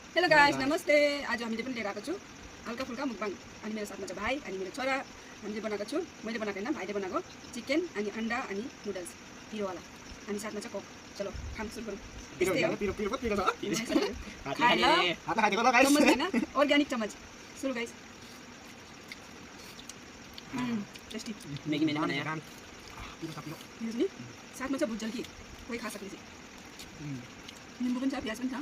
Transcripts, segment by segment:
Hello guys, नमस्ते। आज हामीले पनि लिएर आएको छु हल्का फुल्का मुकबाङ। अनि मेरो साथमा छ भाइ अनि मेरो छोरा। हामीले बनाएको छु, मैले बनाएको हैन, भाइले बनाएको चिकन अनि अंडा अनि नुडल्स पिरोवाला। अनि साथमा छ कोक। चलो खान सुरु गरौँ। चम्मच हैन, अर्ग्यानिक चम्मच। सुरु गाइस। टेस्टी मैगी मैंने बनाया। यो नि साथमा छ भुजल कि कोही खा सक्ने चाहिँ निम्बु पनि छ, प्याज पनि छ।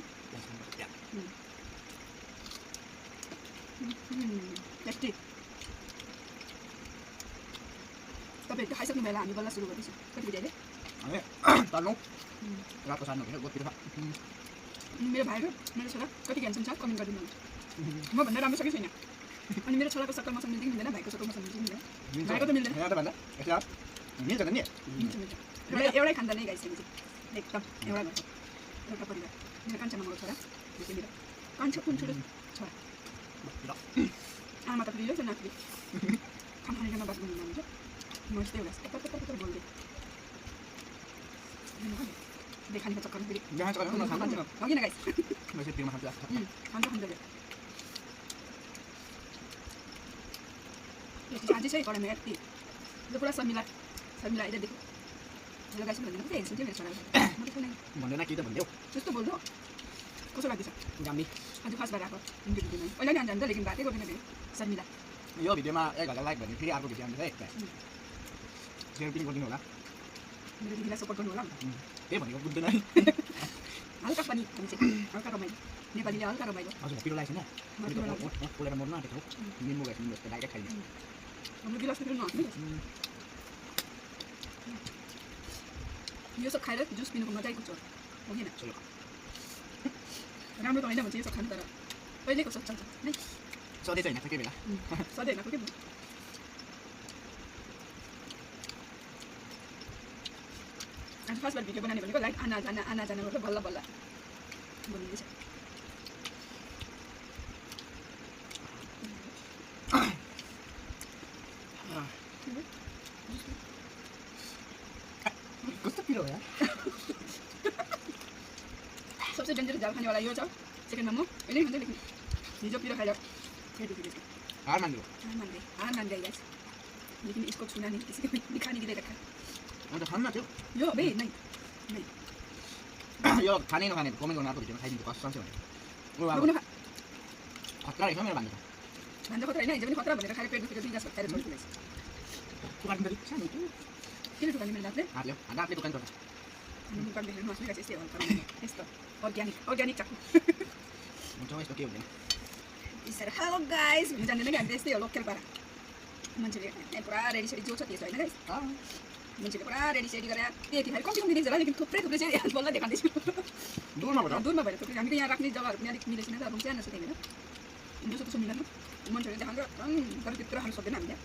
टेस्टी। तपाईहरु खाइसक्नु भयो होला, हामी बल्ल सुरु गर्दैछौँ। कति बजे अहिले? मेरो भाइ र मेरो छोरा कति ह्यान्डसम छ कमेन्ट गरिदिनु होला। म भन्दा राम्रो छ कि छैन? अनि मेरो छोराको सक्कल मसँग मिल्छ कि मिल्दैन, भाइको सक्कल मसँग मिल्छ कि मिल्दैन? भाइको त मिल्दैन। एउटै खान्दा नै गाइस एकदम एउटा घर एउटा परिवार। मेरो कान्छा मामाको छोरा, मेरो कान्छा कुन छोरा छोरा आमा त फेरि छ नाति खाना बात गर्नु हुन्छ। म यस्तै होला कता बोल्दै देखानेको चक्कर फेरि हो किन गाइस? खान्छ अझै चाहिँ कडामा यति यो पुरा शर्मिला आइदिएको। हेलो गाइस भन्दिनँ कति हेर्छु मेरो छोरा म त सुने भन्दैन के त भन्दियो त्यस्तो बोल्दो कसो लाग्दैछ? जाम्मी आज फर्स्ट बार आएको भिडियोमा पहिला नि जान्छ लेकिन बातै गर्दैन फेरि शर्मिला। यो भिडियोमा 1000 लाइक भने फेरि अर्को भिडियो आउँछ है। सेयर पनि गरिदिनु होला, मेरो दिदीलाई सपोर्ट गर्नु होला। त्यही भनेको बुझ्दैन है। हल्का पनि हल्का रमाइलो, नेपालीले हल्का रमाइलो। हजुर पिरो लाग्छ नि पोलेर मर्नु आँटेको छ। निम्बु गाइस निम्बु त डाइरेक्ट खाइदिनु। हाम्रो गिलास पनि नहाल्नु। यो सब खाएर जुस पिनुको मजा आइपुग्छ हो किन? राम्रो त होइन भन्छ यो सब खानु, तर पहिलेको सब चल्छ है। सधैँ चाहिँ होइन कोही बेला सधैँ होइन कोही आज फर्स्ट बार भिडियो बनाने भनेको लाइक आना जाना मतलब बल्ल बल्ल बोलिँदैछ। कस्तो पिरो हो यार? सबसे डेन्जरस झाल खानेवाला यो छ सेकेन्डमा म अहिले खान्छ, लेकिन हिजो पिरो खाएर पेट दुखिरहेछ। हार मान्दियो हार मान गई गाइस, लेकिन इसको छूना नहीं, किसी को दिखाने के लिए रखा। अन्त खान्न थियो यो बे नहीं यो खाने नखाने कमेन्ट गर्नु अर्को भिडियोमा खाइदिन्छु कसम चाहिँ भने। बगुन खतरा रहेछ मेरो भन्दा भन्दा खतरा होइन, हिजो पनि खतरा भनेर खाएर पेट दुखेर 2 ग्लास खाएर छोड्छु गाइस। दुकान पनि सानो किन दुकान मेरो दातले हातले दुकान गर्छ। दुकान देखेर नस्ने गाइस, यस्तै हो यस्तो अर्ग्यानिक चाकु हुन्छ यस्तो के हुँदैन। यसरी हेलो गाइस भन्न जान्दैन कि हामी त्यस्तै हो लोकल पारा मान्छेले पुरा रेडी सेडी जो छ त्यसो होइन गाइस। मान्छेले पुरा रेडी सेडी गरेर त्यति खाएर कम्ती देख्छ होला, लेकिन थुप्रै चाहिँ बल्ल देखाउँदैछु। दूरमा भएर थुप्रै हामी त यहाँ राख्ने जग्गाहरू पनि अलिक मिलेको छैन त, रुम सानो छ त्यही भएर जस्तो त्यसो मिल्दैन। मान्छेहरूले देखाएको तर त्यत्रो खानु सक्दैन हामीले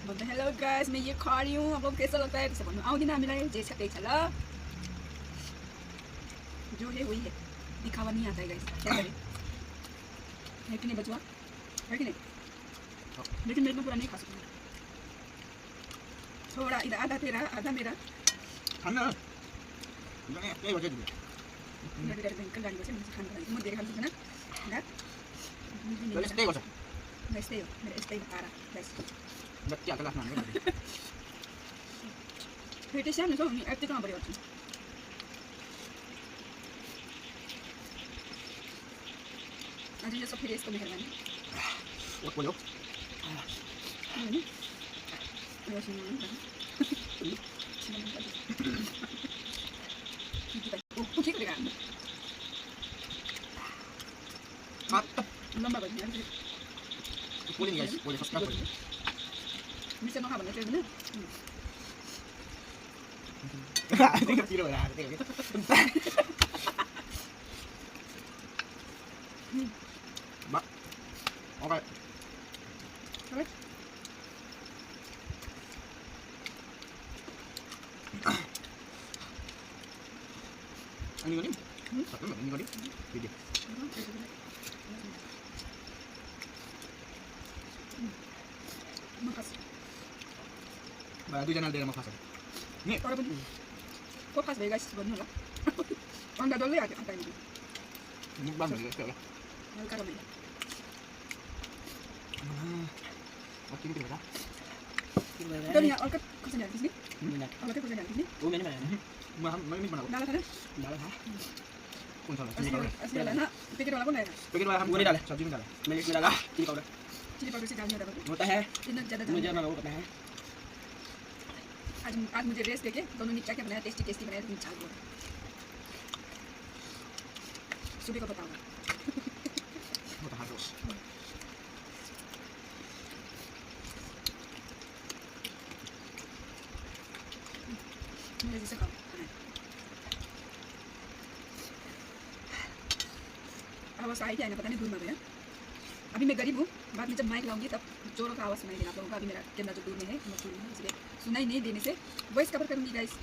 भन्छ। हेलो गाइस मैं ये खा रही हूँ, आप लोग कैसा लगता है? त्यसो भन्नु आउँदैन हामीलाई, जे छ त्यही छ ल, जो है वही है, दिखावा नहीं आता है गाइस, क्या करें? है कि नहीं बचवा, है कि नहीं? लेकिन मैं इतना पूरा नहीं खा सकती, थोड़ा इधर आधा तेरा आधा मेरा। खाना त्यही भन्छ दिदी मेरो डर भयङ्कर गाडी बस्यो, मैले खानु पर्दैन, म धेरै खानु सक्दैन यार। त्यही गर्छ यस्तै हो मेरो, यस्तै पारा गाइस। जति हात लाग्छ हामी फेरि त्यो सानो छ नि यतिकोमा बढी गर्छु। आज यो सब फेरि यसको मेहरबानी बोल्यो लम्बा भइदिनु बोलिङ गाइस बोले सब्स्क्राइब गर्नु। मिर्चा नखा भन्दा चाहिँ होइन पिरो भएर आएको थियो अनि गरी भिडियो दुईजना दिएर म खास नि तर पनि को खास भयो गाइस भन्नु होला। अन्डा डल्लै आएको mukbang gitu ya. हल्का रमाइलो Makin gitu lah. तर यहाँ हल्का खुर्सानी हाल्छिस् नि मिला हल्का खुर्सानी हाल्छिस् नि वो मैंने बनाया Ini mana? डाला खाना डाला था Pun salah. असली वाला ना पैकेट वाला कौन लाएगा Pikir wala Gua ni dah lah. Sabji ni dah lah. मैंने इसमें डाला चिली पाउडर चिली पाउडर से डालने होता है होता है इतना ज़्यादा मुझे डालना ना वो पता है आज मुझे रेस्ट देके दोनों ने क्या क्या बनाया टेस्टी टेस्टी बनाया तुम चाल बोलो सुबह को बताऊंगा Mata harus. मेरे जैसे खाओ आवाज़ आई क्या है ना पता नहीं दूर में गया अभी मैं गरीब हूँ बाद में जब माइक लाऊंगी तब जोरों का आवाज़ सुनाई देना आप लोगों का अभी मेरा कैमरा जो दूर में है मशहूर है इसलिए सुनाई नहीं देने से वॉइस कवर करूँगी गाइस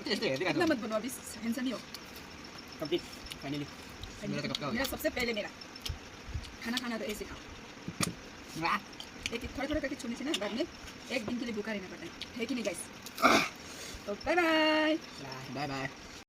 Este, इतना मत बनो अभी हैंडसम ही हो कंप्लीट फाइनली मेरा तो कब का हो मेरा सबसे पहले मेरा खाना खाना तो ऐसे खाओ गया? एक थोड़ा थोड़ा करके छोड़ने से ना बाद में एक दिन के लिए भूखा रहना पड़ता है कि नहीं गाइस तो bye bye bye Bye bye.